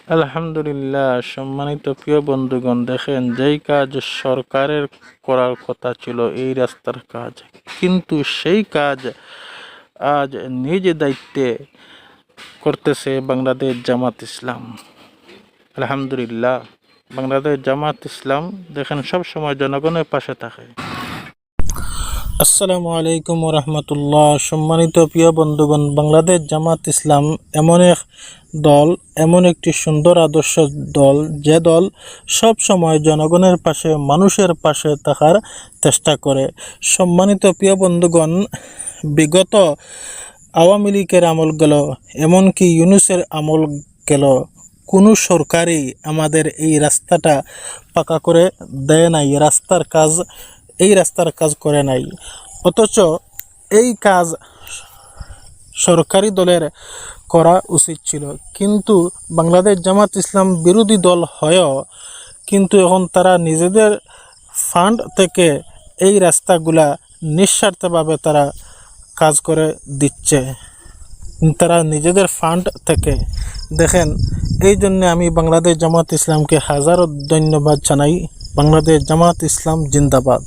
আলহামদুলিল্লাহ। সম্মানিত প্রিয় বন্ধুগণ, দেখেন যেই কাজ সরকারের করার কথা ছিল এই রাস্তার কাজ, কিন্তু সেই কাজ আজ নিজ দায়িত্বে করতেছে বাংলাদেশ জামাত ইসলাম। আলহামদুলিল্লাহ, বাংলাদেশ জামাত ইসলাম দেখেন সব সময় জনগণের পাশে থাকে। আসসালামু আলাইকুম রহমতুল্লাহ। সম্মানিত প্রিয় বন্ধুগণ, বাংলাদেশ জামাত ইসলাম এমন এক দল, এমন একটি সুন্দর আদর্শ দল, যে দল সব সময় জনগণের পাশে, মানুষের পাশে থাকার চেষ্টা করে। সম্মানিত প্রিয় বন্ধুগণ, বিগত আওয়ামী লীগের আমল গেল, এমনকি ইউনূসের আমল গেল, কোনো সরকারই আমাদের এই রাস্তাটা পাকা করে দেয় নাই, এই রাস্তার কাজ করে নাই। অথচ এই কাজ সরকারি দলের করা উচিত ছিল, কিন্তু বাংলাদেশ জামাত ইসলাম বিরোধী দল হয়েও কিন্তু এখন তারা নিজেদের ফান্ড থেকে এই রাস্তাগুলা নিঃস্বার্থভাবে তারা কাজ করে দিচ্ছে, তারা নিজেদের ফান্ড থেকে। দেখেন, এই জন্যে আমি বাংলাদেশ জামাত ইসলামকে হাজারো ধন্যবাদ জানাই। বাংলাদেশ জামাত ইসলাম জিন্দাবাদ।